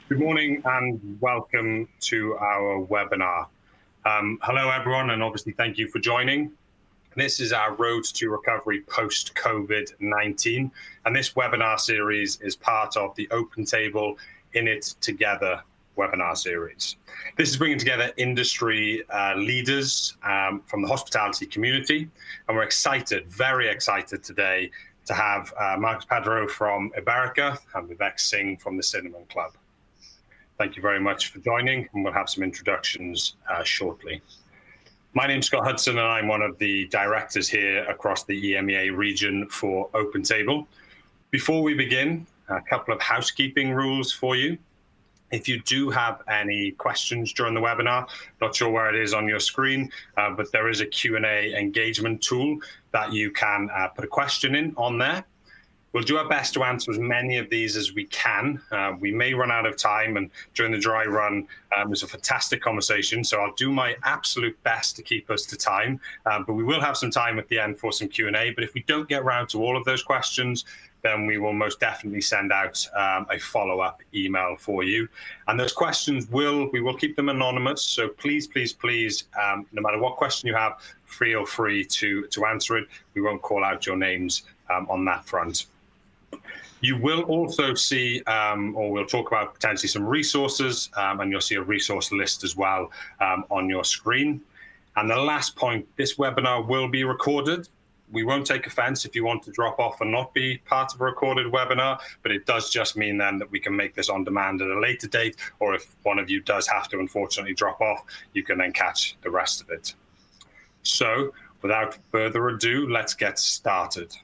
Good morning and welcome to our webinar. Hello everyone, and obviously thank you for joining. This is our Road to Recovery post-COVID-19, and this webinar series is part of the Open Table In It Together webinar series. This is bringing together industry leaders from the hospitality community, and we're excited, very excited today to have Pardo from Ibérica and Vivek Singh from the Cinnamon Club. Thank you very much for joining, and we'll have some introductions shortly. My name's Scott Hudson, and I'm one of the directors here across the EMEA region for Open Table. Before we begin, a couple of housekeeping rules for you. If you do have any questions during the webinar, not sure where it is on your screen, but there is a Q&A engagement tool that you can put a question in on there. We'll do our best to answer as many of these as we can. We may run out of time, and during the dry run, it was a fantastic conversation, so I'll do my absolute best to keep us to time, but we will have some time at the end for some Q&A, but if we don't get around to all of those questions, then we will most definitely send out a follow-up email for you. And those questions we will keep them anonymous, so please, please, please, no matter what question you have, feel free to answer it. We won't call out your names on that front. You will also see, or we'll talk about potentially some resources, and you'll see a resource list as well on your screen. And the last point, this webinar will be recorded. We won't take offense if you want to drop off and not be part of a recorded webinar, but it does just mean then that we can make this on demand at a later date, or if one of you does have to unfortunately drop off, you can then catch the rest of it. So without further ado, let's get started.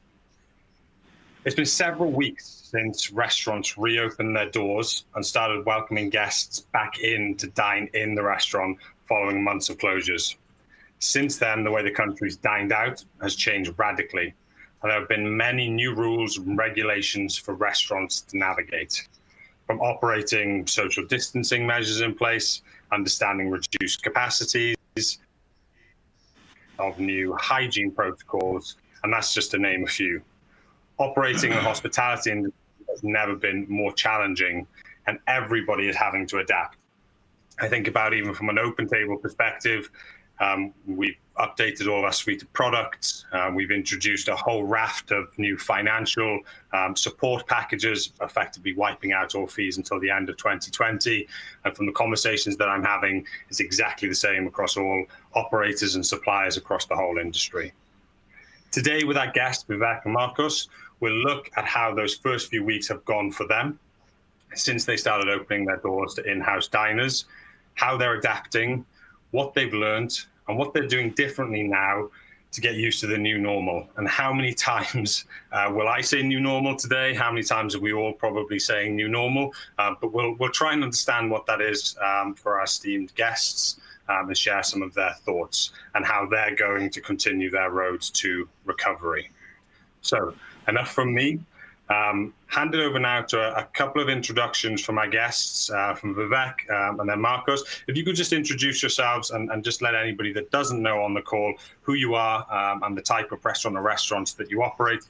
It's been several weeks since restaurants reopened their doors and started welcoming guests back in to dine in the restaurant following months of closures. Since then, the way the country's dined out has changed radically, and there have been many new rules and regulations for restaurants to navigate, from operating social distancing measures in place, understanding reduced capacities, of new hygiene protocols, and that's just to name a few. Operating in hospitality industry has never been more challenging, and everybody is having to adapt. I think about even from an Open Table perspective, we've updated all of our suite of products. We've introduced a whole raft of new financial support packages, effectively wiping out all fees until the end of 2020. And from the conversations that I'm having, it's exactly the same across all operators and suppliers across the whole industry. Today, with our guests, Vivek and Marcos, we'll look at how those first few weeks have gone for them since they started opening their doors to in-house diners, how they're adapting, what they've learned, and what they're doing differently now to get used to the new normal. And how many times will I say new normal today? How many times are we all probably saying new normal? But we'll try and understand what that is for our esteemed guests and share some of their thoughts and how they're going to continue their road to recovery. So enough from me. Hand it over now to a couple of introductions from our guests, from Vivek and then Marcos. If you could just introduce yourselves and just let anybody that doesn't know on the call who you are and the type of restaurant or restaurants that you operate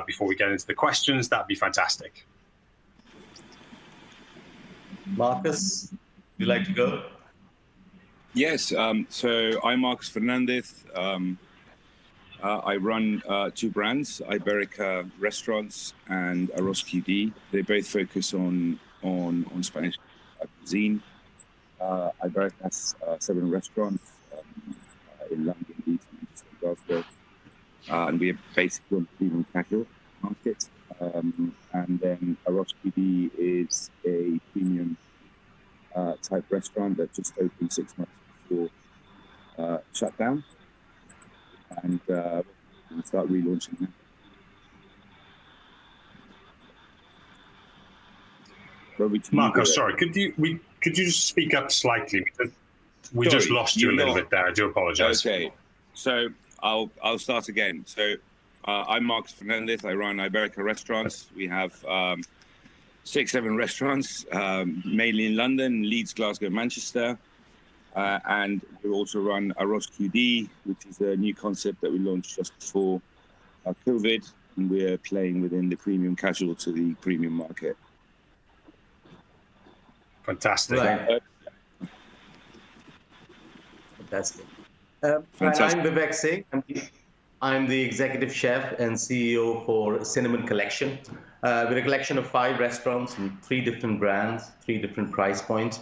before we get into the questions, that'd be fantastic. Marcos, would you like to go? Yes, so I'm Marcos Fernández. I run two brands, Ibérica Restaurants and ArrosQD. They both focus on Spanish cuisine. Ibérica has 7 restaurants in London, Leeds, Manchester, Glasgow, and we are basically on the premium casual market. And then ArrosQD is a premium type restaurant that just opened 6 months before shutdown. And we'll start relaunching now. Marcos, sorry, could you just speak up slightly? Because we just lost you a little bit there. I do apologize. Okay, so I'll start again. So I'm Marcos Fernández. I run Ibérica Restaurants. We have 6-7 restaurants, mainly in London, Leeds, Glasgow, Manchester. And we also run ArrosQD, which is a new concept that we launched just before COVID, and we're playing within the premium casual to the premium market. Fantastic. Right. Fantastic. Fantastic. I'm Vivek Singh. I'm the executive chef and CEO for Cinnamon Collection. We're a collection of 5 restaurants and 3 different brands, 3 different price points.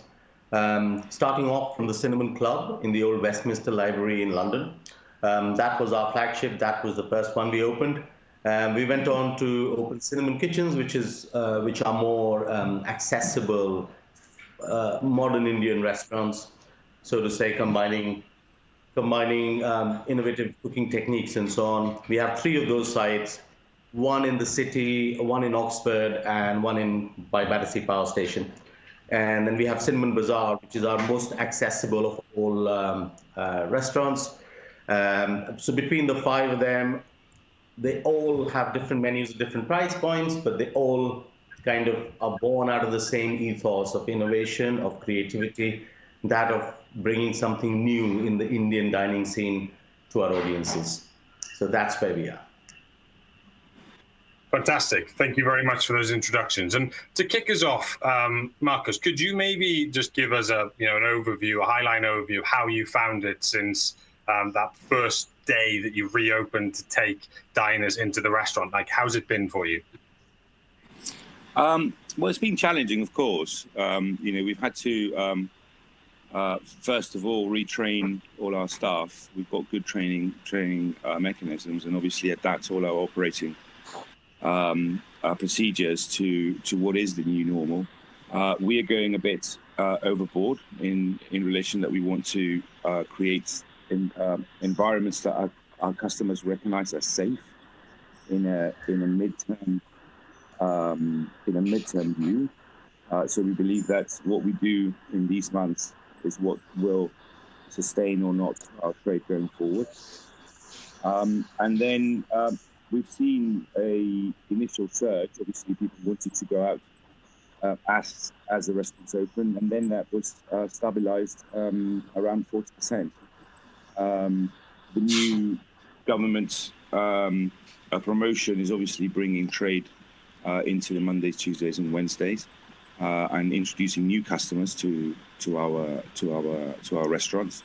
Starting off from the Cinnamon Club in the old Westminster Library in London. That was our flagship. That was the first one we opened. We went on to open Cinnamon Kitchens, which are more accessible, modern Indian restaurants, so to say, combining innovative cooking techniques and so on. We have 3 of those sites, one in the city, one in Oxford, and one by Battersea Power Station. And then we have Cinnamon Bazaar, which is our most accessible of all restaurants. So between the 5 of them, they all have different menus, different price points, but they all kind of are born out of the same ethos of innovation, of creativity, that of bringing something new in the Indian dining scene to our audiences. So that's where we are. Fantastic. Thank you very much for those introductions. And to kick us off, Marcus, could you maybe just give us an overview, a highline overview of how you found it since that first day that you've reopened to take diners into the restaurant? Like, how's it been for you? Well, it's been challenging, of course. We've had to, first of all, retrain all our staff. We've got good training mechanisms, and obviously adapt all our operating procedures to what is the new normal. We are going a bit overboard in relation that we want to create environments that our customers recognize as safe in a midterm view. So we believe that what we do in these months is what will sustain or not our trade going forward. And then we've seen a initial surge. Obviously, people wanted to go out as the restaurants open, and then that was stabilized around 40%. The new government promotion is obviously bringing trade into the Mondays, Tuesdays, and Wednesdays, and introducing new customers to our restaurants.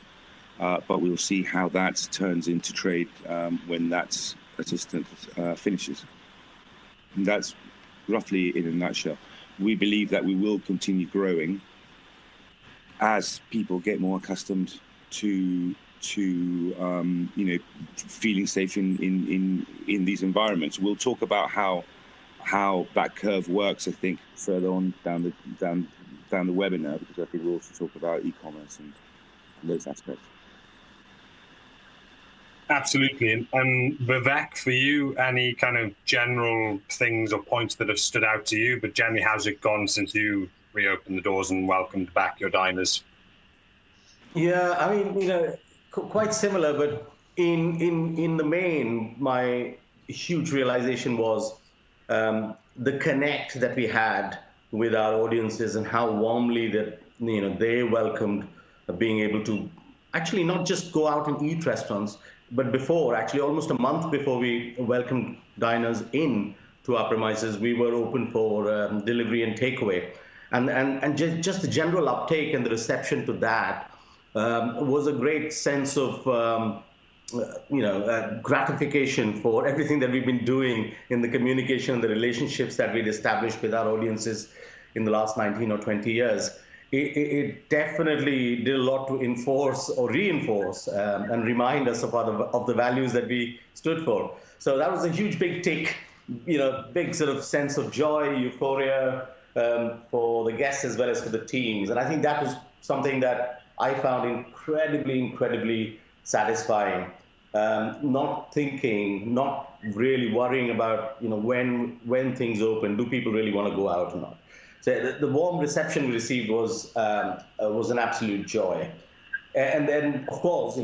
But we'll see how that turns into trade when that assistant finishes. And that's roughly in a nutshell. We believe that we will continue growing as people get more accustomed to feeling safe in these environments. We'll talk about how that curve works, I think, further on down the webinar, because I think we'll also talk about e-commerce and those aspects. Absolutely. And Vivek, for you, any kind of general things or points that have stood out to you, but generally, how's it gone since you reopened the doors and welcomed back your diners? Yeah, I mean, quite similar, but in the main, my huge realization was the connect that we had with our audiences and how warmly that they welcomed being able to actually not just go out and eat restaurants, but before, actually almost a month before we welcomed diners in to our premises, we were open for delivery and takeaway, and just the general uptake and the reception to that was a great sense of gratification for everything that we've been doing in the communication and the relationships that we'd established with our audiences in the last 19 or 20 years. It definitely did a lot to enforce or reinforce and remind us of the values that we stood for. So that was a huge, big tick, big sort of sense of joy, euphoria for the guests as well as for the teams. And I think that was something that I found incredibly satisfying. Not really worrying about when things open, do people really want to go out or not? So the warm reception we received was an absolute joy. And then, of course,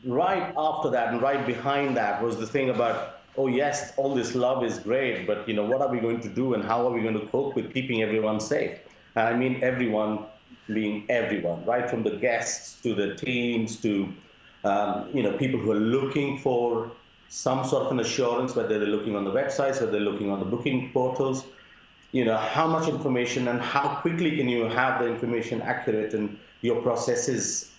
right after that and right behind that was the thing about, oh yes, all this love is great, but what are we going to do and how are we going to cope with keeping everyone safe? And I mean everyone being everyone, right from the guests to the teams to people who are looking for some sort of an assurance, whether they're looking on the websites, whether they're looking on the booking portals. how much information and how quickly can you have the information accurate in your processes.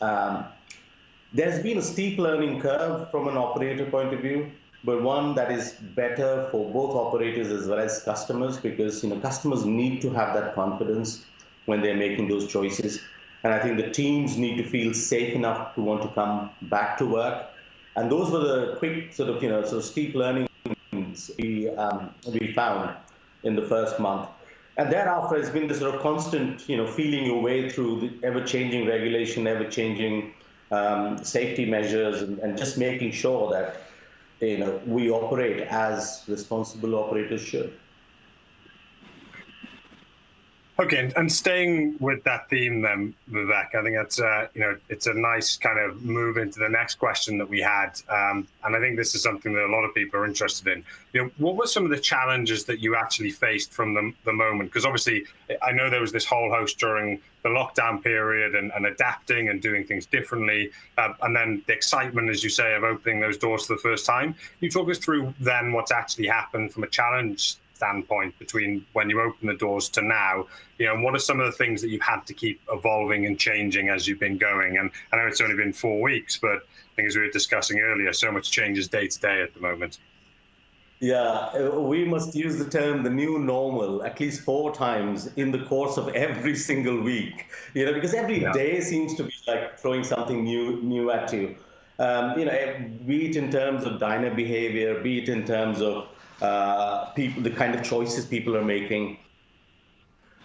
There's been a steep learning curve from an operator point of view, but one that is better for both operators as well as customers, because customers need to have that confidence when they're making those choices. And I think the teams need to feel safe enough to want to come back to work. And those were the quick sort of steep learning we found in the first month. And thereafter, it's been this sort of constant, feeling your way through the ever-changing regulation, ever-changing safety measures, and just making sure that we operate as responsible operators should. Okay, and staying with that theme then, Vivek, I think that's it's a nice kind of move into the next question that we had, and I think this is something that a lot of people are interested in. What were some of the challenges that you actually faced from the moment? Because obviously, I know there was this whole host during the lockdown period and adapting and doing things differently, and then the excitement, as you say, of opening those doors for the first time. Can you talk us through then what's actually happened from a challenge standpoint between when you open the doors to now, and what are some of the things that you've had to keep evolving and changing as you've been going? And I know it's only been 4 weeks, but I think as we were discussing earlier, so much changes day to day at the moment. Yeah, we must use the term the new normal at least 4 times in the course of every single week, because every day seems to be like throwing something new at you. Be it in terms of diner behavior, be it in terms of people, the kind of choices people are making,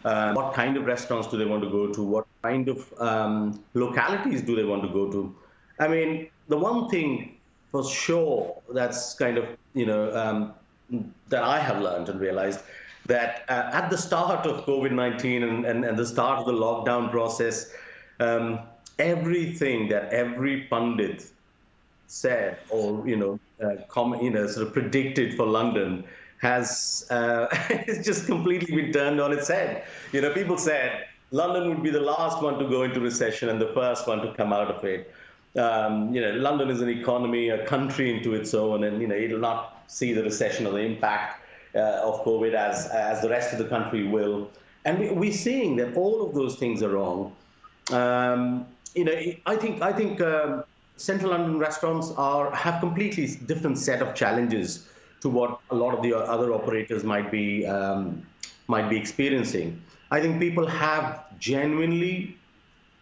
what kind of restaurants do they want to go to, what kind of localities do they want to go to. I mean, the one thing for sure that's kind of, that I have learned and realized that at the start of COVID-19 and the start of the lockdown process, everything that every pundit said or sort of predicted for London has it's just completely been turned on its head. People said London would be the last one to go into recession and the first one to come out of it. London is an economy, a country into its own, and it'll not see the recession or the impact of COVID as the rest of the country will. And we're seeing that all of those things are wrong. I think Central London restaurants have completely different set of challenges to what a lot of the other operators might be experiencing. I think people have genuinely,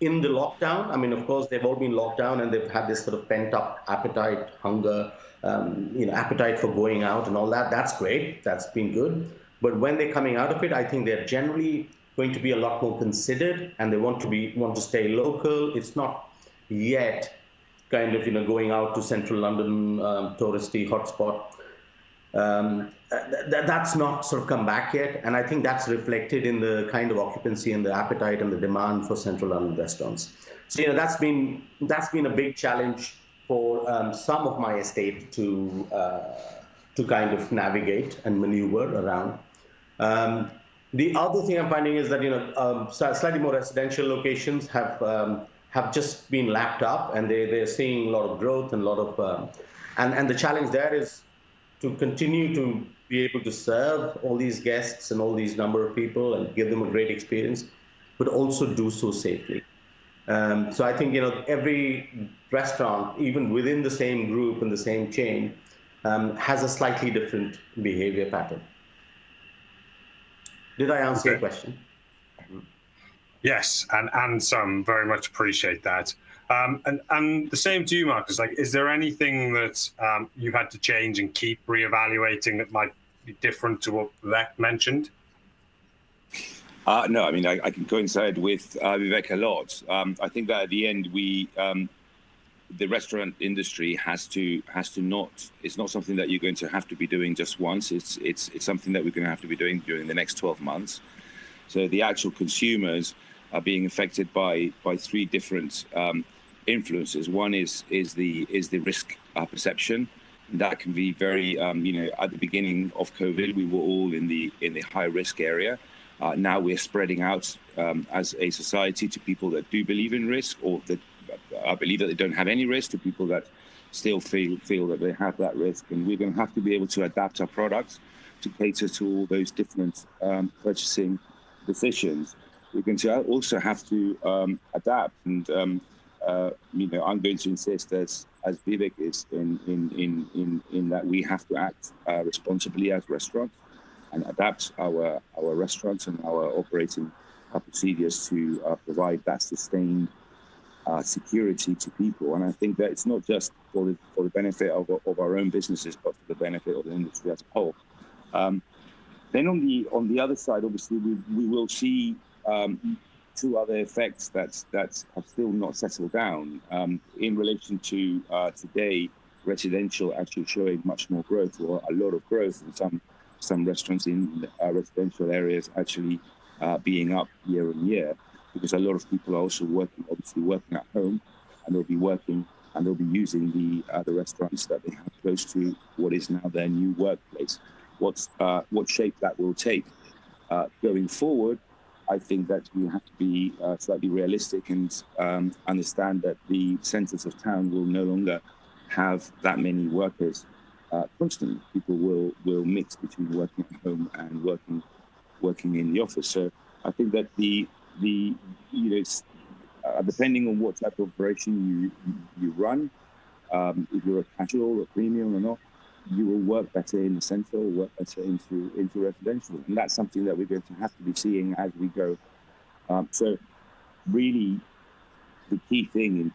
in the lockdown, I mean, of course, they've all been locked down and they've had this sort of pent-up appetite, hunger, appetite for going out and all that. That's great. That's been good. But when they're coming out of it, I think they're generally going to be a lot more considered, and they want to stay local. It's not yet kind of going out to Central London touristy hotspot. That's not sort of come back yet, and I think that's reflected in the kind of occupancy and the appetite and the demand for Central London restaurants. So that's been a big challenge for some of my estate to kind of navigate and maneuver around. The other thing I'm finding is that slightly more residential locations have just been lapped up, and they're seeing a lot of growth and a lot of and the challenge there is to continue to be able to serve all these guests and all these number of people and give them a great experience, but also do so safely. So I think every restaurant, even within the same group and the same chain, has a slightly different behavior pattern. Did I answer your question? Yes, and some. Very much appreciate that. And the same to you, Marcus. Like, is there anything that you've had to change and keep reevaluating that might be different to what Vivek mentioned? No, I mean, I can coincide with Vivek a lot. I think that at the end, the restaurant industry has to not. It's not something that you're going to have to be doing just once. It's something that we're going to have to be doing during the next 12 months. So the actual consumers are being affected by 3 different influences. One is the risk perception. That can be very at the beginning of COVID, we were all in the high risk area. Now we're spreading out as a society to people that do believe in risk, or that believe that they don't have any risk, to people that still feel that they have that risk. And we're going to have to be able to adapt our products to cater to all those different purchasing decisions, we're going to also have to adapt. And I'm going to insist, as Vivek is, in that we have to act responsibly as restaurants and adapt our restaurants and our operating procedures to provide that sustained security to people. And I think that it's not just for the benefit of our own businesses, but for the benefit of the industry as a whole. Then on the other side, obviously, we will see two other effects that have still not settled down in relation to today. Residential actually showing much more growth, or a lot of growth, and some restaurants in residential areas actually being up year on year, because a lot of people are also working at home, and they'll be using the restaurants that they have close to what is now their new workplace. What shape that will take going forward, I think that we have to be slightly realistic and understand that the centres of town will no longer have that many workers constantly. People will mix between working at home and working in the office. So I think that depending on what type of operation you run, if you're a casual or premium or not, you will work better in the centre or work better into residential, and that's something that we're going to have to be seeing as we go. So really, the key thing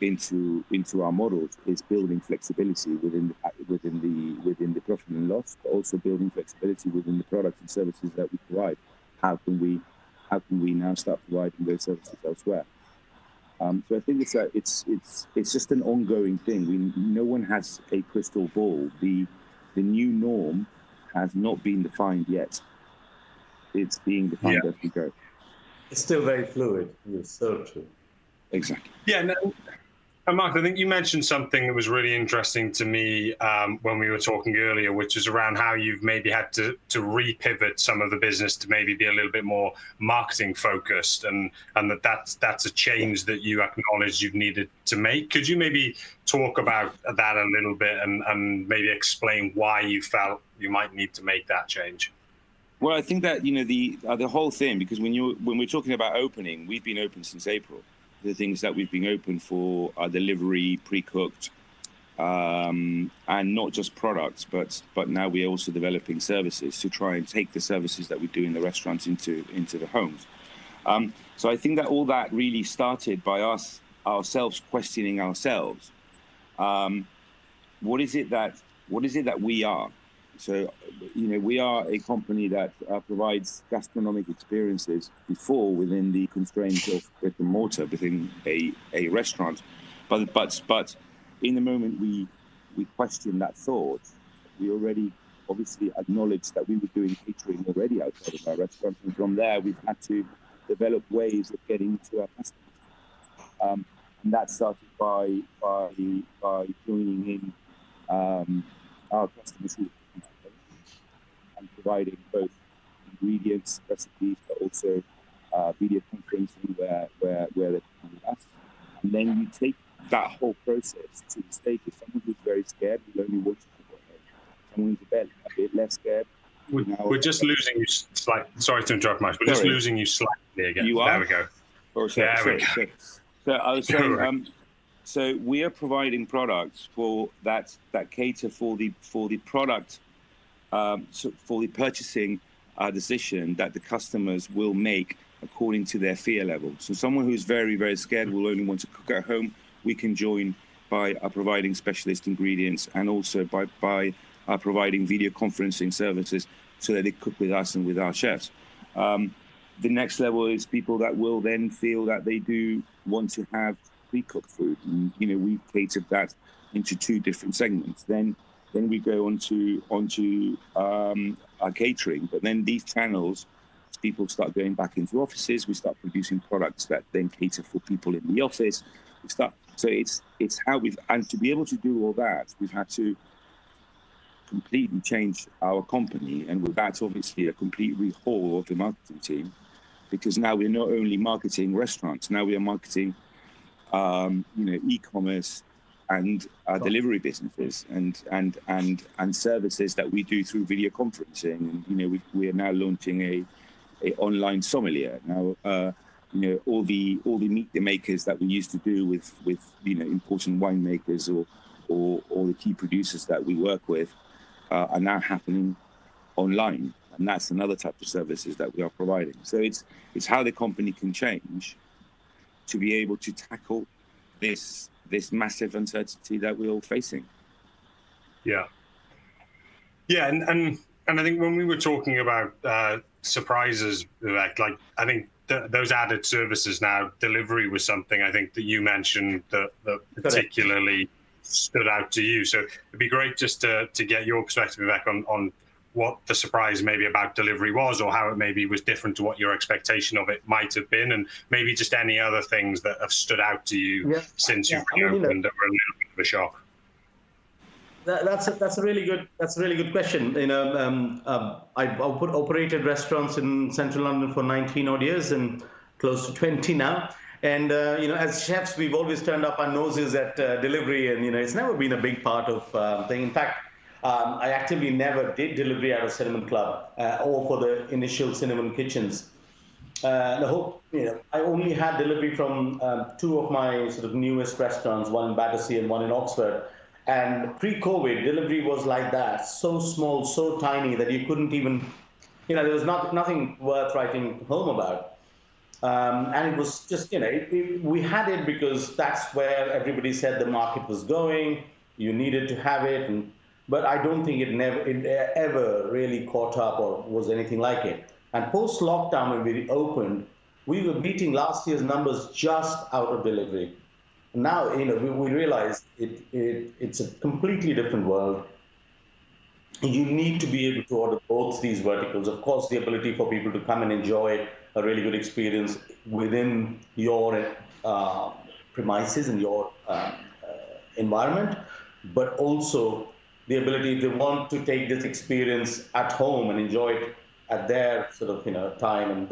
into our models is building flexibility within the profit and loss, but also building flexibility within the products and services that we provide. How can we now start providing those services elsewhere? So I think it's just an ongoing thing. No one has a crystal ball. The new norm has not been defined yet. It's being defined as we go. It's still very fluid. It's so true. Exactly. Yeah. No, and Mark, I think you mentioned something that was really interesting to me when we were talking earlier, which is around how you've maybe had to repivot some of the business to maybe be a little bit more marketing focused, and that's a change that you acknowledge you've needed to make. Could you maybe talk about that a little bit and maybe explain why you felt you might need to make that change? Well, I think that the whole thing, because when we're talking about opening, we've been open since April. The things that we've been open for are delivery, pre-cooked, and not just products, but now we're also developing services to try and take the services that we do in the restaurants into the homes. So I think that all that really started by ourselves questioning ourselves. What is it that we are? So, we are a company that provides gastronomic experiences before within the constraints of brick and mortar within a restaurant. But in the moment we question that thought, we already obviously acknowledged that we were doing catering already outside of our restaurant. And from there, we've had to develop ways of getting to our customers. And that started by joining in our customers who and providing both ingredients, recipes, but also video conferencing where they come with us. And then you take that whole process to the stage of someone who's very scared, who only wants to go home. Someone who's a bit less scared. We're just losing you slightly. Sorry to interrupt, Mike. Just losing you slightly again. You are? There we go. There we go. So I was saying, so we are providing products that cater for the product. So for the purchasing decision that the customers will make according to their fear level. So someone who's very, very scared will only want to cook at home. We can join by providing specialist ingredients, and also by providing video conferencing services so that they cook with us and with our chefs. The next level is people that will then feel that they do want to have pre-cooked food. And, we've catered that into two different segments. Then we go onto our catering, but then these channels, as people start going back into offices, we start producing products that then cater for people in the office. So it's how and to be able to do all that, we've had to completely change our company, and with that, obviously, a complete rehaul of the marketing team, because now we're not only marketing restaurants, now we are marketing, e-commerce, and our delivery businesses and services that we do through video conferencing. And we are now launching a online sommelier now. All the meat makers that we used to do with important winemakers or the key producers that we work with are now happening online, and that's another type of services that we are providing. So it's how the company can change to be able to tackle this massive uncertainty that we're all facing. Yeah, and I think when we were talking about surprises, Vivek, like I think those added services now, delivery was something I think that you mentioned that particularly stood out to you. So it'd be great just to get your perspective, Vivek, on what the surprise maybe about delivery was, or how it maybe was different to what your expectation of it might have been, and maybe just any other things that have stood out to you since you've reopened that were a little bit of a shock. That's a really good question. I've operated restaurants in central London for 19 odd years and close to 20 now. And as chefs, we've always turned up our noses at delivery, and it's never been a big part of thing. In fact, I actively never did delivery at a cinnamon club or for the initial cinnamon kitchens. I only had delivery from two of my sort of newest restaurants, one in Battersea and one in Oxford. And pre-COVID, delivery was like that, so small, so tiny that you couldn't even, there was nothing worth writing home about. And it was just, we had it because that's where everybody said the market was going. You needed to have it. But I don't think it ever really caught up or was anything like it. And post-lockdown, when we opened, we were beating last year's numbers just out of delivery. Now, we realize it's a completely different world. You need to be able to order both these verticals. Of course, the ability for people to come and enjoy a really good experience within your premises and your environment, but also the ability, if they want to take this experience at home and enjoy it at their sort of time and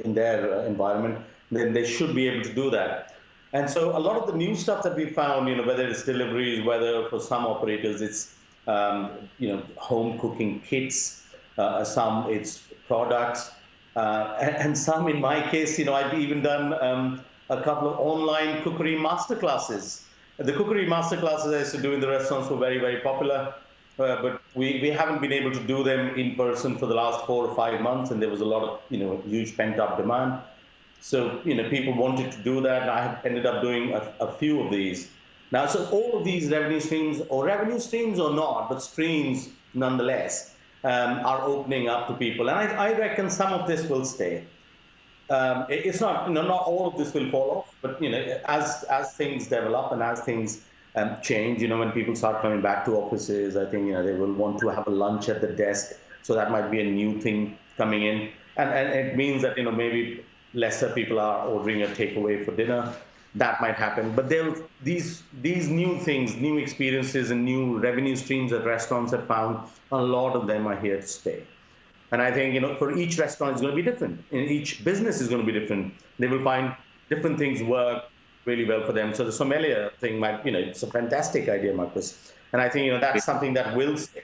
in their environment, then they should be able to do that. And so a lot of the new stuff that we found, whether it's deliveries, whether for some operators it's home cooking kits, some it's products, and some, in my case, I've even done a couple of online cookery masterclasses. The cookery masterclasses I used to do in the restaurants were very, very popular, but we haven't been able to do them in person for the last 4 or 5 months, and there was a lot of huge pent-up demand. So people wanted to do that, and I have ended up doing a few of these. Now, so all of these revenue streams or not, but streams nonetheless, are opening up to people, and I reckon some of this will stay. It's not, not all of this will fall off, but as things develop and as things change, when people start coming back to offices, I think they will want to have a lunch at the desk, so that might be a new thing coming in, and it means that maybe lesser people are ordering a takeaway for dinner. That might happen, but these new things, new experiences, and new revenue streams that restaurants have found, a lot of them are here to stay. And I think for each restaurant it's going to be different, and each business is going to be different. They will find different things work really well for them. So the sommelier thing might, it's a fantastic idea, Marcus, and I think that's something that will stay.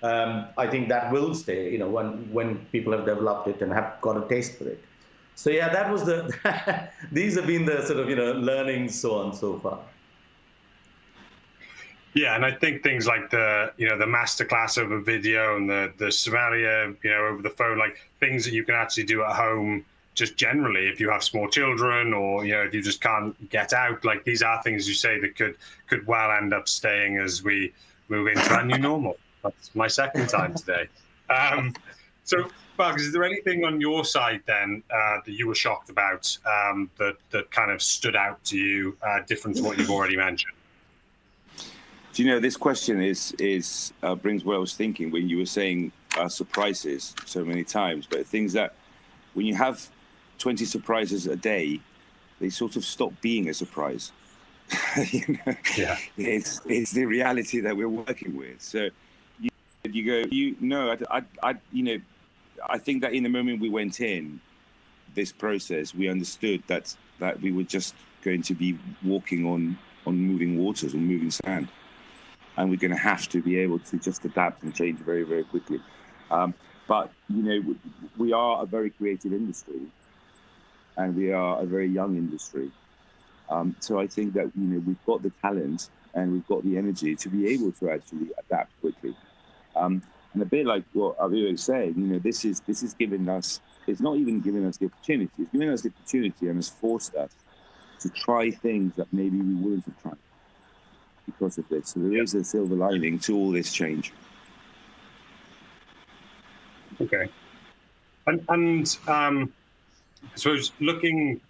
I think that will stay, when people have developed it and have got a taste for it. So yeah, that was these have been the sort of learnings so far. Yeah, and I think things like the the masterclass over video and the sommelier over the phone, like things that you can actually do at home, just generally if you have small children or if you just can't get out, like these are things you say that could well end up staying as we move into our new normal. That's my second time today. So, Bugs, is there anything on your side then that you were shocked about that kind of stood out to you, different to what you've already mentioned? Do this question is brings what I was thinking when you were saying surprises so many times, but things that when you have 20 surprises a day, they sort of stop being a surprise. Yeah, it's the reality that we're working with. So you go, I think that in the moment we went in this process, we understood that we were just going to be walking on moving waters, on moving sand, and we're going to have to be able to just adapt and change very, very quickly. But we are a very creative industry, and we are a very young industry. So I think that we've got the talent and we've got the energy to be able to actually adapt quickly. And a bit like what Vivek was saying, this is giving us. It's not even giving us the opportunity. It's giving us the opportunity and has forced us to try things that maybe we wouldn't have tried because of this. So there is a silver lining to all this change. Okay. And I suppose looking,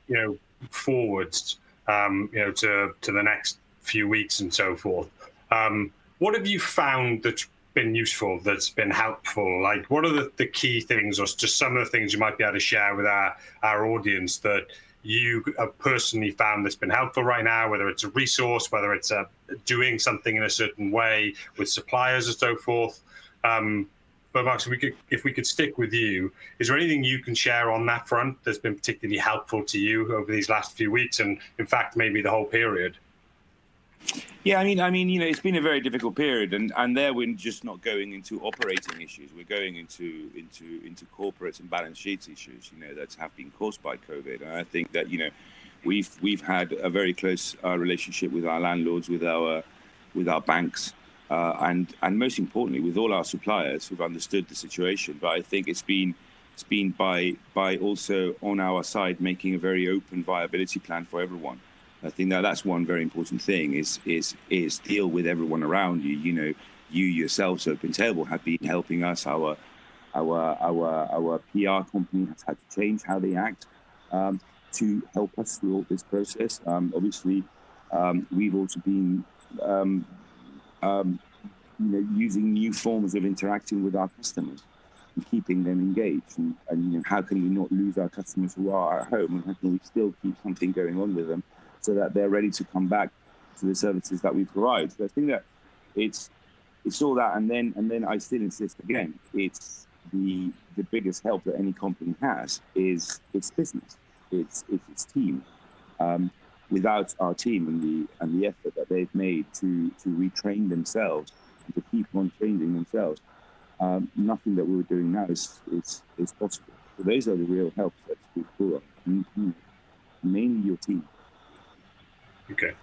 forwards, to the next few weeks and so forth, what have you found that's been useful, that's been helpful? Like, what are the key things, or just some of the things you might be able to share with our audience that you have personally found that's been helpful right now, whether it's a resource, whether it's doing something in a certain way with suppliers and so forth? But Mark, if we could stick with you, is there anything you can share on that front that's been particularly helpful to you over these last few weeks, and in fact, maybe the whole period? Yeah, I mean, it's been a very difficult period, and there we're just not going into operating issues. We're going into corporate and balance sheet issues, that have been caused by COVID. And I think that we've had a very close relationship with our landlords, with our banks, and most importantly with all our suppliers who've understood the situation. But I think it's been by also on our side making a very open viability plan for everyone. I think that's one very important thing is deal with everyone around you. You yourselves, Open Table, have been helping us. Our PR company has had to change how they act to help us through all this process. Obviously, we've also been using new forms of interacting with our customers and keeping them engaged. And how can we not lose our customers who are at home, and how can we still keep something going on with them, so that they're ready to come back to the services that we provide. So I think that it's all that, and then I still insist again, it's the biggest help that any company has is its business, it's its team. Without our team and the effort that they've made to retrain themselves and to keep on changing themselves, nothing that we're doing now is possible. So those are the real helps that we pull on, mainly your team. Okay.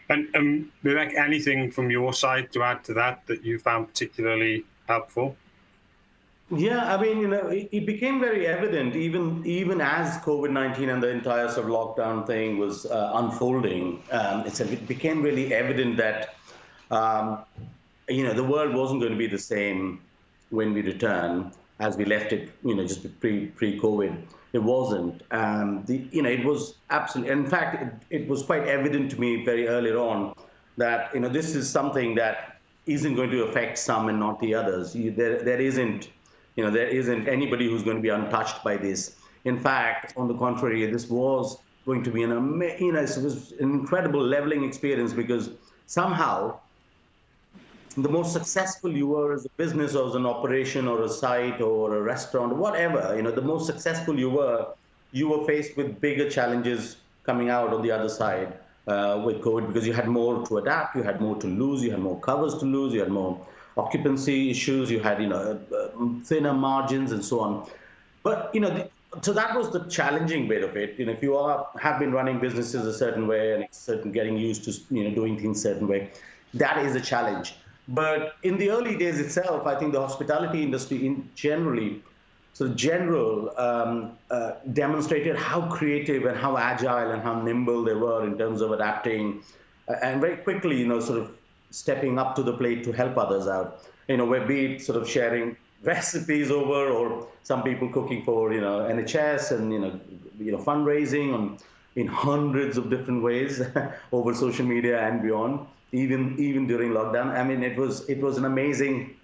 And Vivek, anything from your side to add to that you found particularly helpful? Yeah, I mean, it became very evident even as COVID-19 and the entire sort of lockdown thing was unfolding. It became really evident that the world wasn't going to be the same when we return as we left it. Just pre-COVID. It wasn't. It was absolutely. In fact, it was quite evident to me very early on that this is something that isn't going to affect some and not the others. There isn't anybody who's going to be untouched by this. In fact, on the contrary, this was going to be it was an incredible leveling experience, because somehow the more successful you were as a business or as an operation or a site or a restaurant, whatever, the more successful you were faced with bigger challenges coming out on the other side with COVID, because you had more to adapt, you had more to lose, you had more covers to lose, you had more occupancy issues, you had thinner margins and so on. But so that was the challenging bit of it. If you have been running businesses a certain way and getting used to doing things a certain way, that is a challenge. But in the early days itself, I think the hospitality industry demonstrated how creative and how agile and how nimble they were in terms of adapting and very quickly, sort of stepping up to the plate to help others out. Where be it sort of sharing recipes over, or some people cooking for NHS and fundraising in hundreds of different ways over social media and beyond. Even during lockdown, I mean, it was an amazing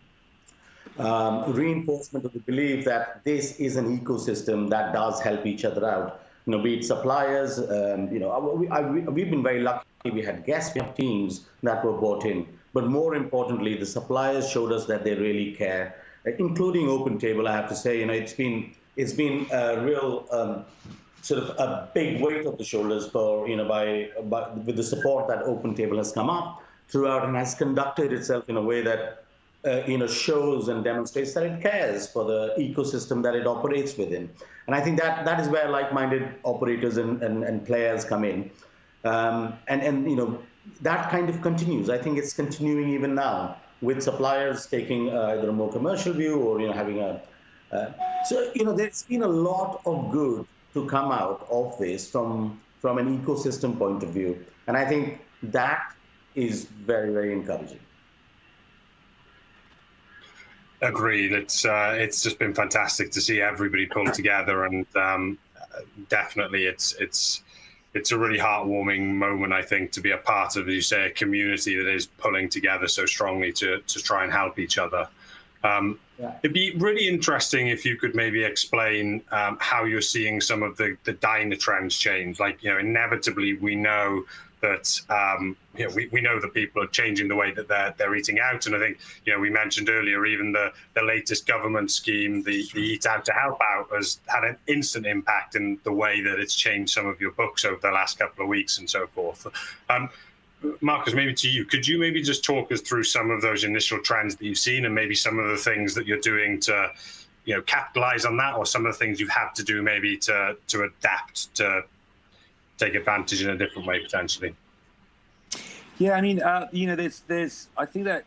reinforcement of the belief that this is an ecosystem that does help each other out. Be it suppliers, we've been very lucky. We had guests, we have teams that were bought in, but more importantly, the suppliers showed us that they really care, including Open Table. I have to say, it's been a real sort of a big weight off the shoulders for, with the support that Open Table has come up throughout and has conducted itself in a way that, shows and demonstrates that it cares for the ecosystem that it operates within. And I think that is where like-minded operators and players come in. That kind of continues. I think it's continuing even now with suppliers taking either a more commercial view or, having a, there's been a lot of good to come out of this from an ecosystem point of view. And I think that is very, very encouraging. Agreed. It's just been fantastic to see everybody pull together, and definitely it's a really heartwarming moment, I think, to be a part of, as you say, a community that is pulling together so strongly to try and help each other. It'd be really interesting if you could maybe explain how you're seeing some of the diner trends change. Like, inevitably we know that we know that people are changing the way that they're eating out, and I think we mentioned earlier even the latest government scheme, the Eat Out to Help Out, has had an instant impact in the way that it's changed some of your books over the last couple of weeks and so forth. Marcus, maybe to you, could you maybe just talk us through some of those initial trends that you've seen and maybe some of the things that you're doing to capitalize on that, or some of the things you've had to do maybe to adapt to take advantage in a different way potentially? Yeah, I mean, there's I think that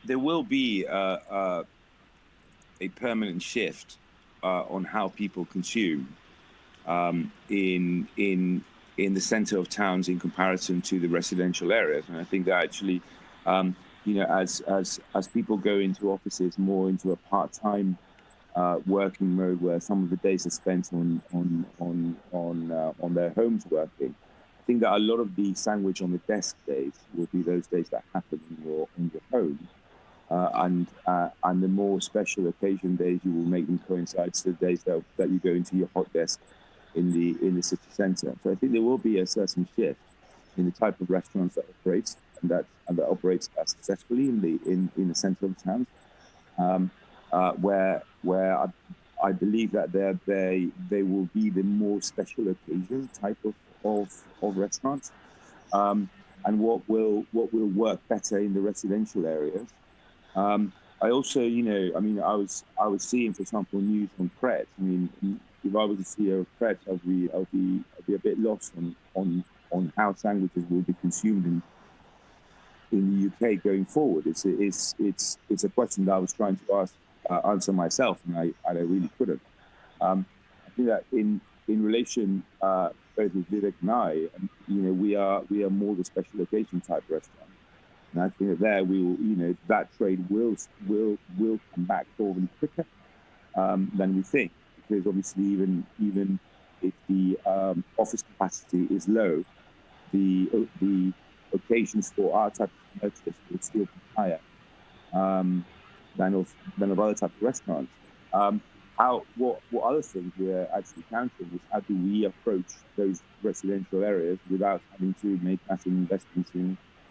there will be a permanent shift on how people consume in the center of towns in comparison to the residential areas. And I think that actually, as people go into offices more into a part-time working mode, where some of the days are spent on their homes working, I think that a lot of the sandwich on the desk days will be those days that happen in your home, and the more special occasion days, you will make them coincide to the days that you go into your hot desk in the city centre. So I think there will be a certain shift in the type of restaurants that operates and that operates successfully in the centre of towns, where I believe that they will be the more special occasion type of restaurants, and what will work better in the residential areas. I also, I was seeing, for example, news on Pret. I mean, if I was the CEO of Pret, I'll be a bit lost on how sandwiches will be consumed in the UK going forward. It's a question that I was trying to answer myself, and I really couldn't. I think that in relation, both with Vivek and I, we are more the special occasion type restaurant. And I think that there we will, that trade will come back probably quicker than we think, because obviously even if the office capacity is low, the occasions for our type of purchase will still be higher than of other type of restaurants. What other things we're actually counting is how do we approach those residential areas without having to make massive investments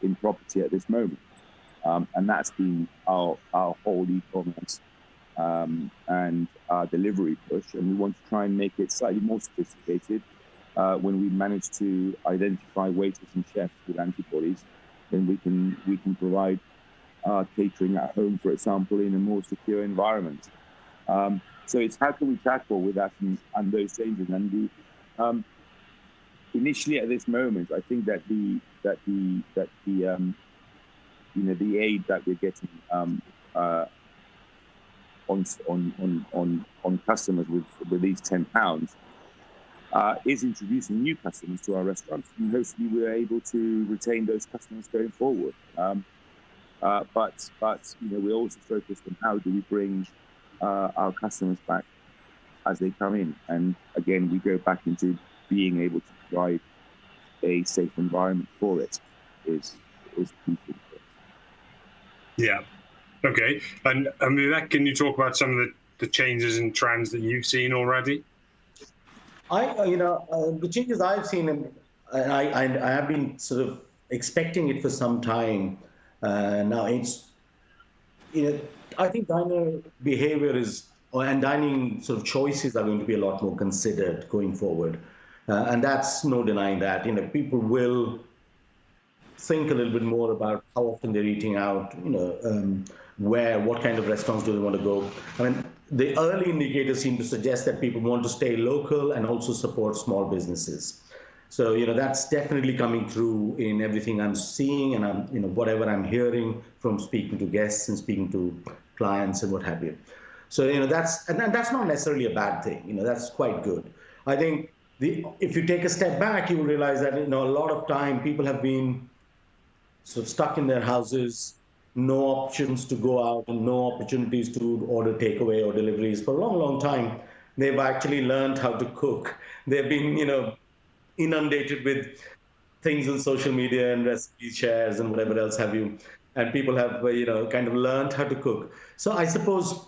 in property at this moment, and that's been our whole e-commerce and our delivery push, and we want to try and make it slightly more sophisticated. When we manage to identify waiters and chefs with antibodies, then we can provide catering at home, for example, in a more secure environment. So it's how can we tackle with that and those changes. And initially at this moment, I think that the aid that we're getting on customers with these £10 is introducing new customers to our restaurants, and hopefully we're able to retain those customers going forward. But we're also focused on how do we bring our customers back as they come in, and again we go back into being able to provide a safe environment for it is key. Yeah. Okay. And Vivek, can you talk about some of the changes and trends that you've seen already? The changes I've seen, and I have been sort of expecting it for some time now. It's, I think diner behavior is and dining sort of choices are going to be a lot more considered going forward. And that's no denying that. People will think a little bit more about how often they're eating out, what kind of restaurants do they want to go. I mean, the early indicators seem to suggest that people want to stay local and also support small businesses. So, that's definitely coming through in everything I'm seeing, and whatever I'm hearing from speaking to guests and speaking to clients and what have you. So, that's not necessarily a bad thing. That's quite good. I think if you take a step back, you will realize that, a lot of time people have been sort of stuck in their houses, no options to go out and no opportunities to order takeaway or deliveries for a long, long time. They've actually learned how to cook. They've been, inundated with things on social media and recipe shares and whatever else have you. And people have, kind of learned how to cook. So I suppose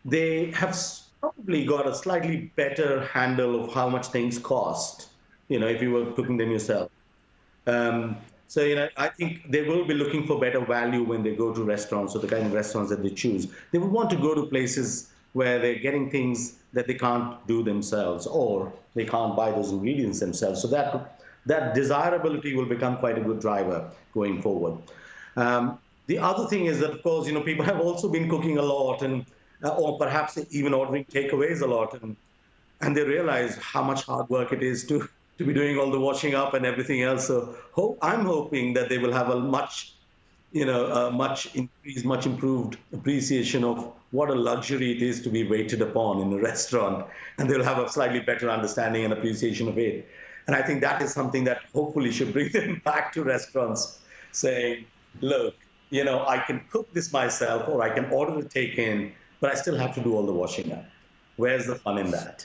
they have probably got a slightly better handle of how much things cost, if you were cooking them yourself. So, I think they will be looking for better value when they go to restaurants, or the kind of restaurants that they choose. They will want to go to places where they're getting things that they can't do themselves, or they can't buy those ingredients themselves. So that desirability will become quite a good driver going forward. The other thing is that, of course, people have also been cooking a lot, and or perhaps even ordering takeaways a lot, and they realize how much hard work it is to be doing all the washing up and everything else. So I'm hoping that they will have a much increased, much improved appreciation of what a luxury it is to be waited upon in a restaurant, and they'll have a slightly better understanding and appreciation of it. And I think that is something that hopefully should bring them back to restaurants, saying, look, I can cook this myself, or I can order it takein, but I still have to do all the washing up. Where's the fun in that?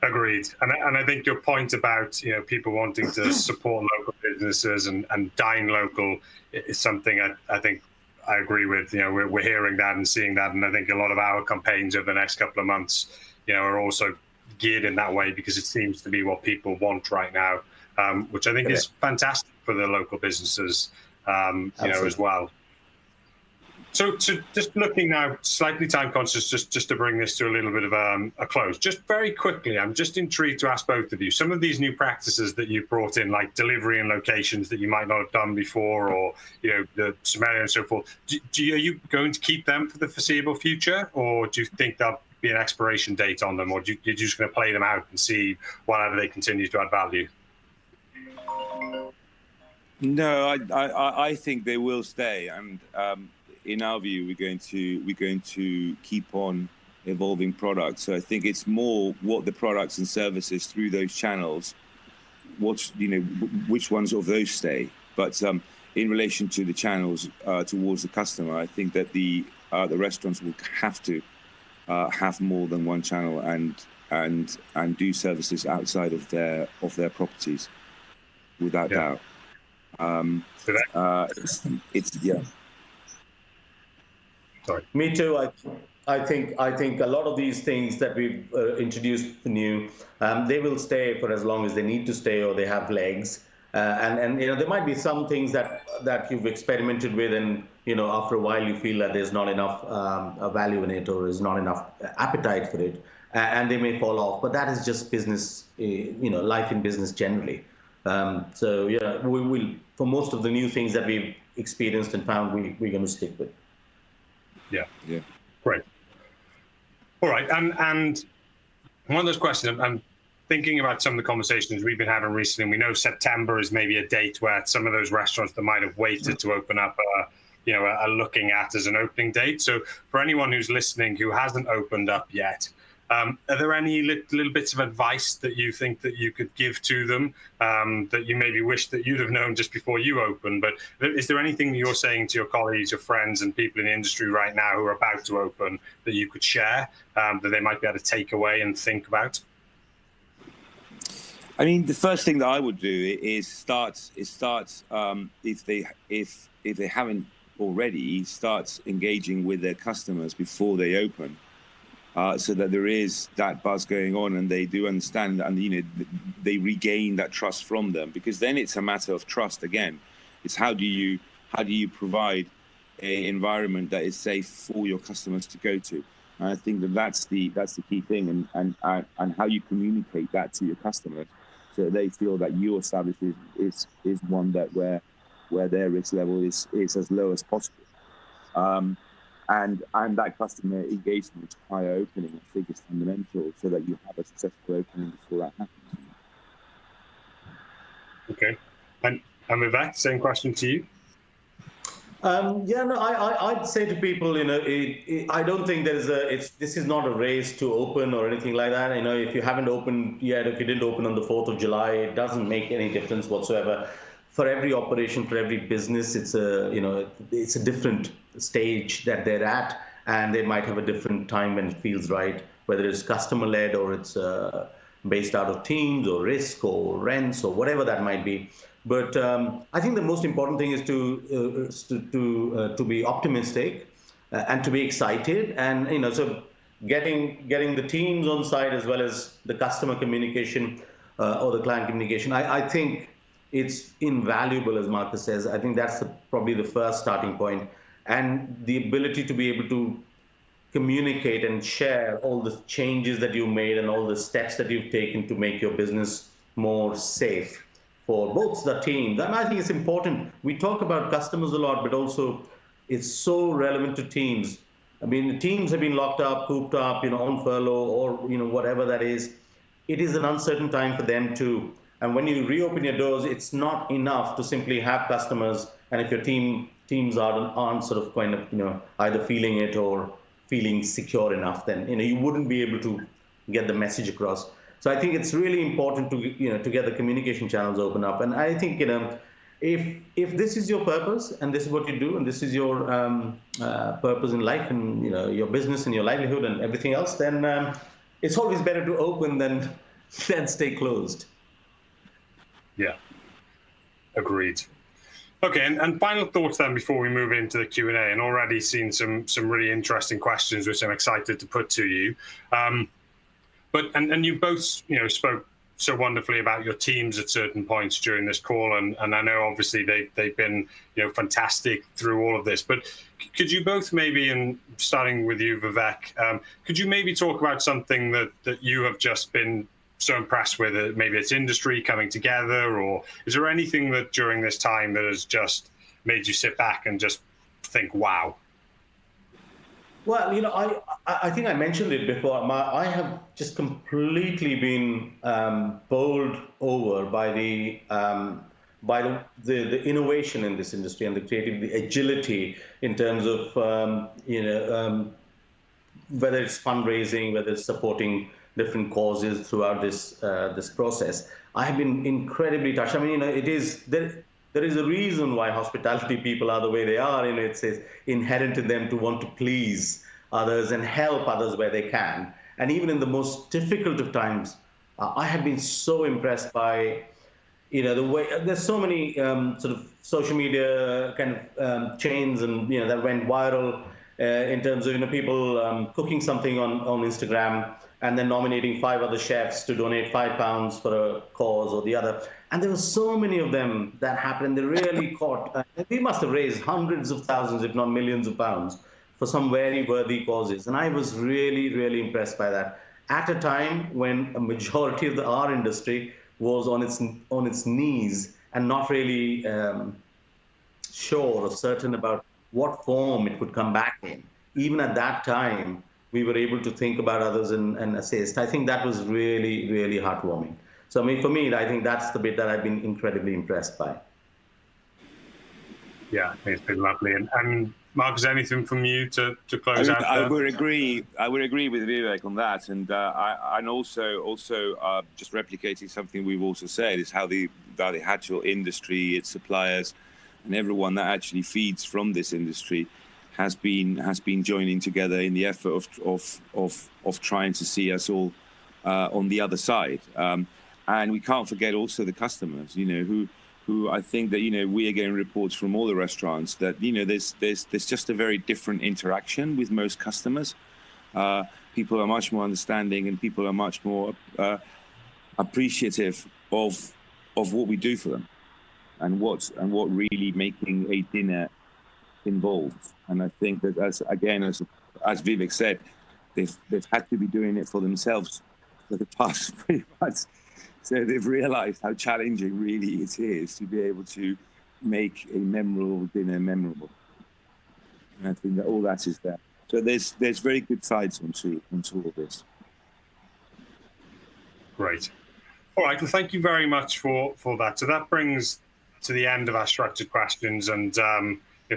Agreed. And I think your point about, people wanting to support local businesses and dine local is something I think I agree with. We're hearing that and seeing that. And I think a lot of our campaigns over the next couple of months, are also geared in that way, because it seems to be what people want right now, which I think is fantastic for the local businesses, as well. So just looking now, slightly time conscious, just to bring this to a little bit of a close. Just very quickly, I'm just intrigued to ask both of you, some of these new practices that you've brought in, like delivery in locations that you might not have done before, or, the sommelier and so forth, are you going to keep them for the foreseeable future, or do you think there'll be an expiration date on them, or you're just going to play them out and see whatever they continue to add value? No, I think they will stay, and in our view, we're going to keep on evolving products. So I think it's more what the products and services through those channels, which ones of those stay. But in relation to the channels towards the customer, I think that the restaurants will have to have more than one channel and do services outside of their properties, without doubt. It's yeah. Sorry. Me too. I think a lot of these things that we've introduced new, they will stay for as long as they need to stay, or they have legs. And there might be some things that you've experimented with, and after a while you feel that there's not enough value in it, or there's not enough appetite for it, and they may fall off. But that is just business, life in business generally. So we will, for most of the new things that we've experienced and found, we're going to stick with. Yeah. Great. All right. And one of those questions, I'm thinking about some of the conversations we've been having recently. We know September is maybe a date where some of those restaurants that might have waited to open up are looking at as an opening date. So for anyone who's listening who hasn't opened up yet, are there any little bits of advice that you think that you could give to them that you maybe wish that you'd have known just before you opened? But is there anything that you're saying to your colleagues, your friends, and people in the industry right now who are about to open that you could share that they might be able to take away and think about? I mean, the first thing that I would do is start if they haven't already, start engaging with their customers before they open. So that there is that buzz going on, and they do understand, and they regain that trust from them, because then it's a matter of trust again. It's how do you provide a environment that is safe for your customers to go to. And I think that's the key thing, and how you communicate that to your customers, so they feel that your establish is one that where their risk level is as low as possible. And that customer engagement prior opening, I think, is fundamental, so that you have a successful opening before that happens. Okay, and Vivek, same question to you. I'd say to people, I don't think this is not a race to open or anything like that. If you haven't opened yet, if you didn't open on the 4th of July, it doesn't make any difference whatsoever. For every operation, for every business, it's a different stage that they're at, and they might have a different time when it feels right, whether it's customer-led or it's based out of teams or risk or rents or whatever that might be. But I think the most important thing is to be optimistic and to be excited, and so getting the teams on side as well as the customer communication or the client communication. I think it's invaluable, as Marcus says. I think that's probably the first starting point, and the ability to be able to communicate and share all the changes that you've made and all the steps that you've taken to make your business more safe for both the teams. And I think it's important. We talk about customers a lot, but also it's so relevant to teams. I mean, the teams have been locked up, cooped up, on furlough or, whatever that is. It is an uncertain time for them too. And when you reopen your doors, it's not enough to simply have customers. And if your teams aren't sort of kind of, either feeling it or feeling secure enough, then, you wouldn't be able to get the message across. So I think it's really important to, to get the communication channels open up. And I think, if this is your purpose and this is what you do and this is your purpose in life and, your business and your livelihood and everything else, then it's always better to open than stay closed. Yeah, agreed. Okay, and final thoughts then before we move into the Q&A, and already seen some really interesting questions which I'm excited to put to you. But you both spoke so wonderfully about your teams at certain points during this call, and I know obviously they've been fantastic through all of this. But could you both maybe, and starting with you, Vivek, could you maybe talk about something that you have just been so impressed with? Maybe it's industry coming together, or is there anything that during this time that has just made you sit back and just think, wow? Well, I think I mentioned it before. I have just completely been bowled over by the innovation in this industry and the creativity, the agility in terms of whether it's fundraising, whether it's supporting different causes throughout this process. I have been incredibly touched. I mean, there is a reason why hospitality people are the way they are, and it's inherent in them to want to please others and help others where they can. And even in the most difficult of times, I have been so impressed by, the way there's so many sort of social media kind of chains and that went viral in terms of people cooking something on Instagram and then nominating 5 other chefs to donate £5 for a cause or the other. And there were so many of them that happened. They really caught. We must have raised hundreds of thousands, if not millions of pounds, for some very worthy causes. And I was really, really impressed by that. At a time when a majority of our industry was on its knees and not really sure or certain about what form it would come back in. Even at that time, we were able to think about others and assist. I think that was really, really heartwarming. So for me, I think that's the bit that I've been incredibly impressed by. Yeah, it's been lovely. And Marcus, anything from you to close out? I would agree with Vivek on that, and also just replicating something we've also said is how the actual industry, its suppliers, and everyone that actually feeds from this industry has been joining together in the effort of trying to see us all on the other side. And we can't forget also the customers, who I think that, we are getting reports from all the restaurants that, there's just a very different interaction with most customers. People are much more understanding, and people are much more appreciative of what we do for them, and what really making a dinner involved. And I think that, as Vivek said, they've had to be doing it for themselves for the past 3 months. So they've realized how challenging really it is to be able to make a memorable dinner memorable. And I think that all that is there. So there's very good sides onto all this. Great. All right. Well, thank you very much for that. So that brings to the end of our structured questions. And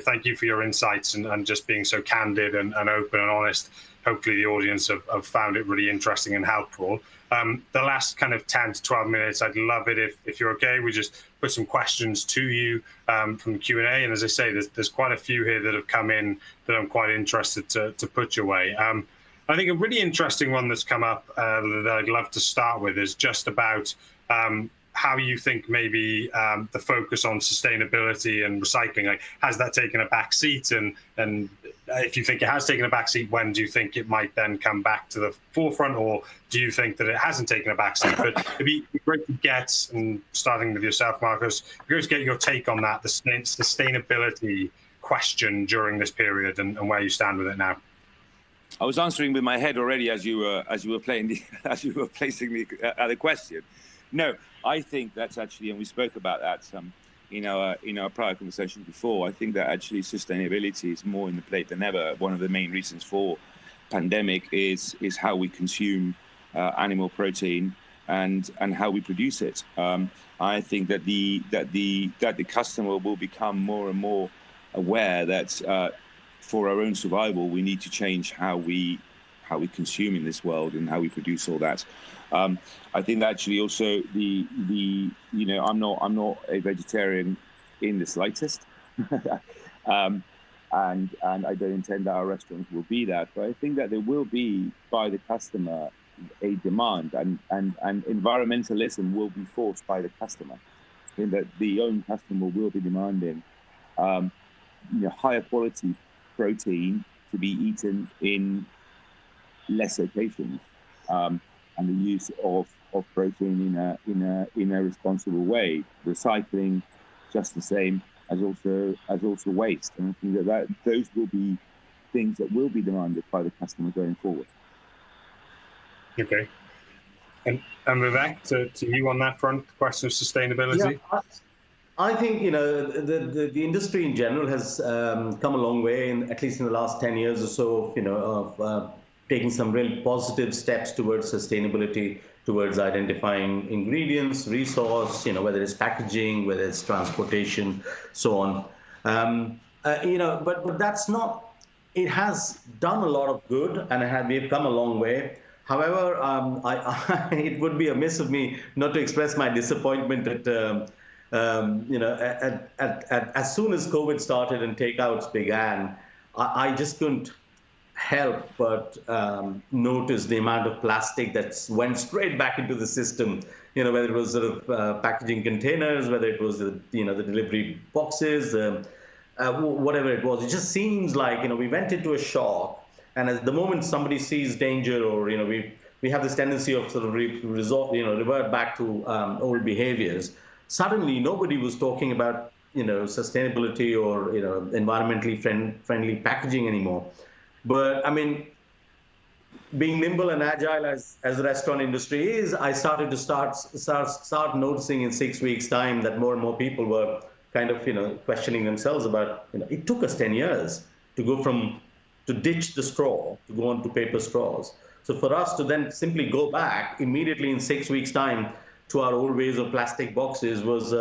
thank you for your insights and just being so candid and open and honest. Hopefully the audience have found it really interesting and helpful. The last kind of 10 to 12 minutes, I'd love it if you're okay, we just put some questions to you from Q&A. And as I say, there's quite a few here that have come in that I'm quite interested to put your way. I think a really interesting one that's come up that I'd love to start with is just about how you think maybe the focus on sustainability and recycling, like, has that taken a back seat? And if you think it has taken a back seat, when do you think it might then come back to the forefront? Or do you think that it hasn't taken a back seat? But it'd be great to get, and starting with yourself, Marcos, it'd be great to get your take on that, the sustainability question during this period and where you stand with it now. I was answering with my head already as you were placing the question. No, I think that's actually, and we spoke about that in our prior conversation before. I think that actually sustainability is more in the plate than ever. One of the main reasons for pandemic is how we consume animal protein and how we produce it. I think that the customer will become more and more aware that for our own survival, we need to change how we consume in this world and how we produce all that. I think that actually also I'm not a vegetarian in the slightest, and I don't intend that our restaurants will be that. But I think that there will be, by the customer, a demand, and environmentalism will be forced by the customer. I think that the own customer will be demanding higher quality protein to be eaten in less occasions, and the use of protein in a responsible way, recycling just the same as also waste. And I think that those will be things that will be demanded by the customer going forward. Okay. And Vivek, to you on that front, the question of sustainability. Yeah, I think the industry in general has come a long way, at least in the last 10 years or so, of taking some really positive steps towards sustainability, towards identifying ingredients, resource, whether it's packaging, whether it's transportation, so on. But that's not. It has done a lot of good, and we've come a long way. However, it would be amiss of me not to express my disappointment at as soon as COVID started and takeouts began, I just couldn't help but notice the amount of plastic that went straight back into the system. Whether it was sort of packaging containers, whether it was the delivery boxes, whatever it was. It just seems like we went into a shock. And at the moment somebody sees danger, or we have this tendency of sort of revert back to old behaviors. Suddenly, nobody was talking about sustainability or environmentally friendly packaging anymore. But I mean, being nimble and agile as the restaurant industry is, I started to start noticing in 6 weeks' time that more and more people were kind of questioning themselves about it took us 10 years to go to ditch the straw, to go on to paper straws. So for us to then simply go back immediately in 6 weeks' time to our old ways of plastic boxes was,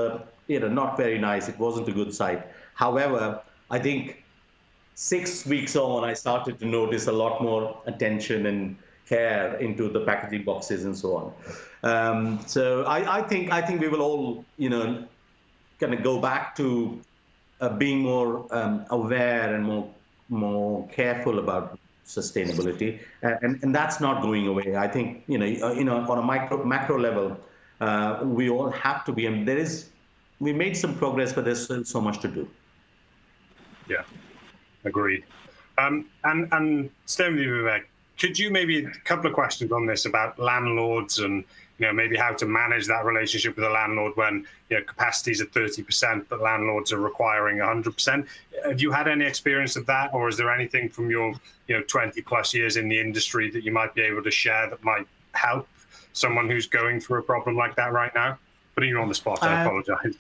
not very nice. It wasn't a good sight. However, I think 6 weeks on, I started to notice a lot more attention and care into the packaging boxes and so on. So I think we will all, kind of go back to being more aware and more careful about sustainability, and that's not going away. I think on a macro level, we all have to be, and we made some progress, but there's still so much to do. Yeah, agreed. And staying with you, Vivek, could you maybe a couple of questions on this about landlords and maybe how to manage that relationship with a landlord when capacity is at 30%, but landlords are requiring 100%. have you had any experience of that, or is there anything from your 20 plus years in the industry that you might be able to share that might help someone who's going through a problem like that right now? Putting you on the spot, I apologize.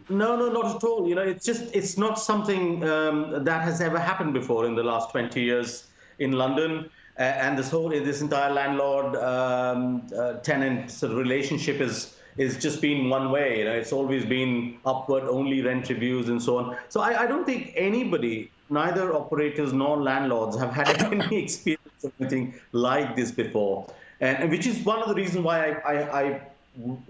No, not at all. It's not something that has ever happened before in the last 20 years in London. And this entire landlord-tenant sort of relationship is just been one way. It's always been upward only rent reviews and so on. So I don't think anybody, neither operators nor landlords, have had any experience of anything like this before. And which is one of the reasons why I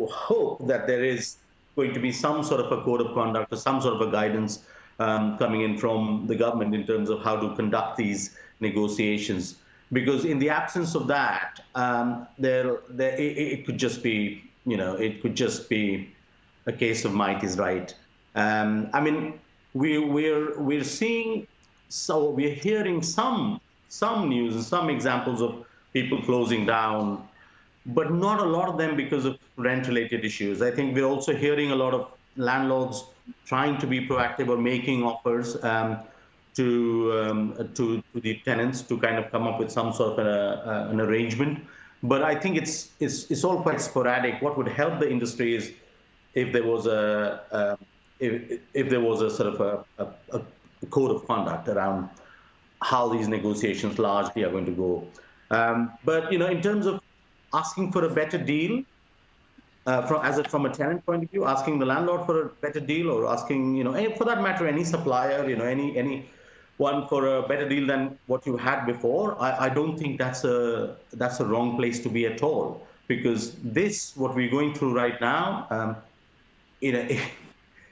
hope that there is going to be some sort of a code of conduct or some sort of a guidance coming in from the government in terms of how to conduct these negotiations. Because in the absence of that, it could just be, a case of might is right. I mean, we're seeing, so we're hearing some news and some examples of people closing down, but not a lot of them because of rent-related issues. I think we're also hearing a lot of landlords trying to be proactive or making offers to the tenants to kind of come up with some sort of an arrangement. But I think it's all quite sporadic. What would help the industry is if there was a sort of a code of conduct around how these negotiations largely are going to go. But in terms of asking for a better deal, from a tenant point of view, asking the landlord for a better deal, or asking for that matter any supplier, any one for a better deal than what you had before, I don't think that's a wrong place to be at all, because what we're going through right now,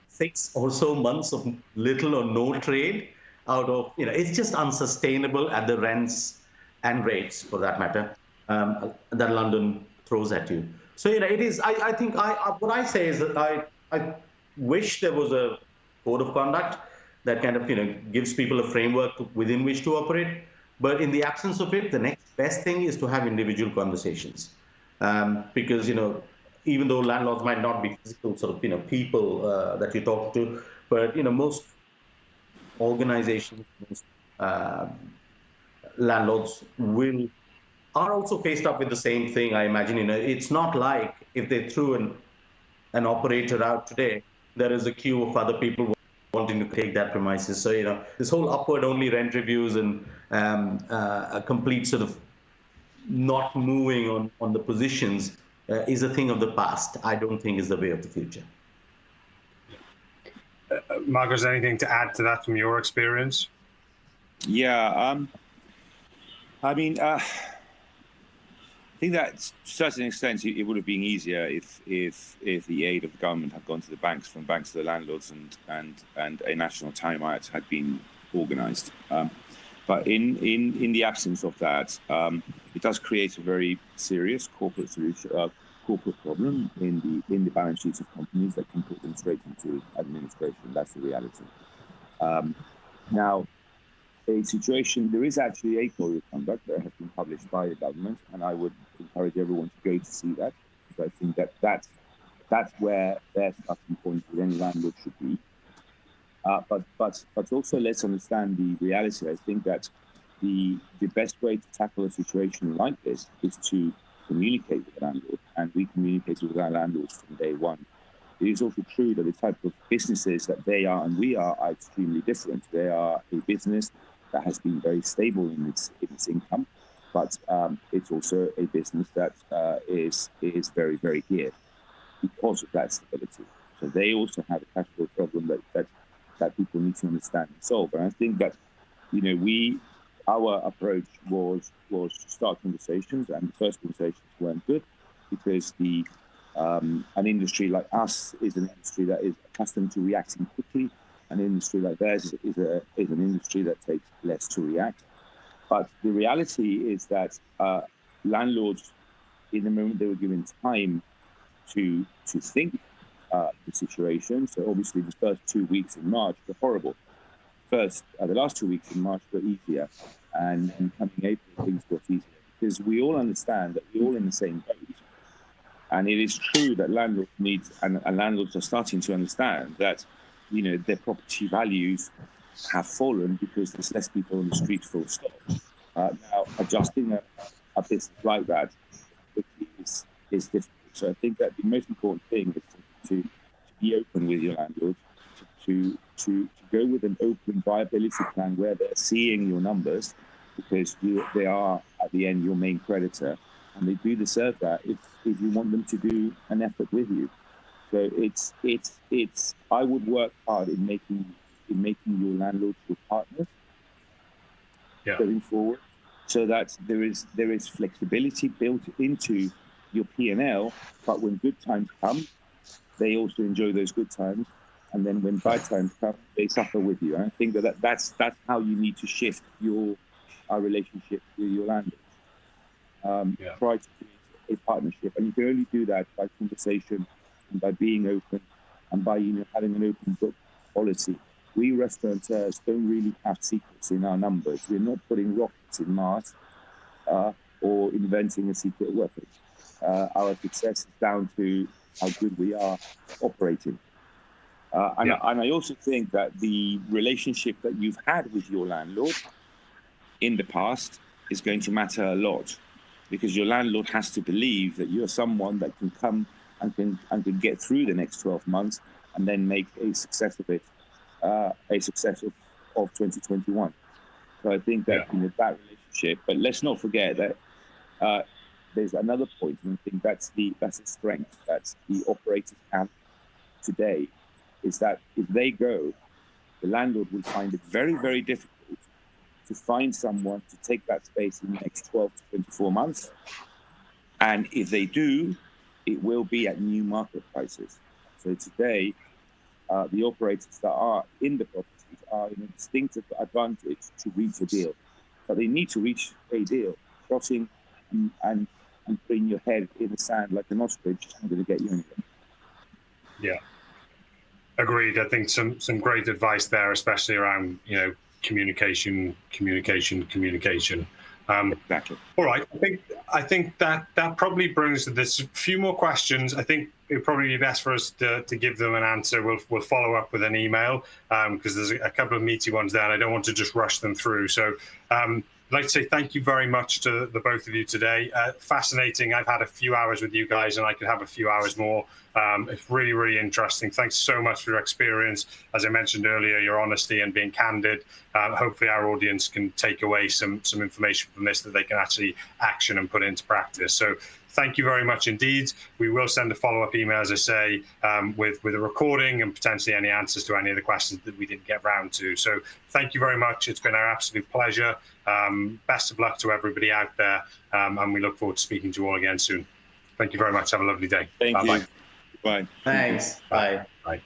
6 or so months of little or no trade out of, it's just unsustainable at the rents and rates, for that matter, that London throws at you. So it is. I think what I say is that I wish there was a code of conduct that kind of gives people a framework within which to operate. But in the absence of it, the next best thing is to have individual conversations, because even though landlords might not be physical sort of people that you talk to, but most organizations, most landlords are also faced up with the same thing, I imagine. It's not like if they threw an operator out today, there is a queue of other people wanting to take that premises. So, this whole upward only rent reviews and a complete sort of not moving on the positions is a thing of the past. I don't think is the way of the future. Margaret, is there anything to add to that from your experience? Yeah, I mean, I think that to a certain extent it would have been easier if the aid of the government had gone to the banks, from banks to the landlords, and a national timeout had been organised. But in the absence of that, it does create a very serious corporate problem in the balance sheets of companies that can put them straight into administration. That's the reality. Now, a situation, there is actually a code of conduct that has been published by the government, and I would encourage everyone to go to see that, because I think that's where their starting point with any landlord should be. But also let's understand the reality. I think that the best way to tackle a situation like this is to communicate with the landlord, and we communicated with our landlords from day one. It is also true that the type of businesses that they are and we are extremely different. They are a business that has been very stable in its income, but it's also a business that is very, very geared because of that stability. So they also have a cash flow problem that people need to understand and solve. And I think that our approach was to start conversations, and the first conversations weren't good because an industry like us is an industry that is accustomed to reacting quickly. An industry like theirs is an industry that takes less to react. But the reality is that landlords, in the moment they were given time to think the situation. So obviously the first 2 weeks in March were horrible. The last 2 weeks in March were easier, and coming April things got easier, because we all understand that we're all in the same boat. And it is true that landlords and landlords are starting to understand that, their property values have fallen because there's less people on the street, full stop. Now, adjusting a business like that is difficult. So I think that the most important thing is to be open with your landlord, to go with an open viability plan where they're seeing your numbers, because they are at the end your main creditor, and they do deserve that if you want them to do an effort with you. So it's I would work hard in making your landlords your partners going forward, so that there is flexibility built into your P&L, but when good times come, they also enjoy those good times, and then when bad times come, they suffer with you. And I think that's how you need to shift our relationship with your landlord. Try to create a partnership, and you can only do that by conversation and by being open and by having an open book policy. We restaurateurs don't really have secrets in our numbers. We're not putting rockets in Mars or inventing a secret weapon. Our success is down to how good we are operating. And I also think that the relationship that you've had with your landlord in the past is going to matter a lot, because your landlord has to believe that you're someone that can come and can get through the next 12 months and then make a success of it, a success of 2021. So I think that that relationship, but let's not forget that there's another point, and I think that's the strength that the operators have today, is that if they go, the landlord will find it very, very difficult to find someone to take that space in the next 12 to 24 months. And if they do, it will be at new market prices. So today, the operators that are in the properties are in a distinctive advantage to reach a deal. But they need to reach a deal. Crossing and putting your head in the sand like an ostrich isn't going to get you anywhere. Yeah. Agreed. I think some great advice there, especially around, communication. Exactly. All right. I think that probably brings this a few more questions. I think it would probably be best for us to give them an answer. We'll follow up with an email because there's a couple of meaty ones there, and I don't want to just rush them through. So I'd like to say thank you very much to the both of you today. Fascinating. I've had a few hours with you guys, and I could have a few hours more. It's really, really interesting. Thanks so much for your experience. As I mentioned earlier, your honesty and being candid. Hopefully our audience can take away some information from this that they can actually action and put into practice. So thank you very much indeed. We will send a follow-up email, as I say, with a recording and potentially any answers to any of the questions that we didn't get round to. So thank you very much. It's been our absolute pleasure. Best of luck to everybody out there, and we look forward to speaking to you all again soon. Thank you very much. Have a lovely day. Thank Bye-bye. you. Bye. Thanks. Bye. Bye.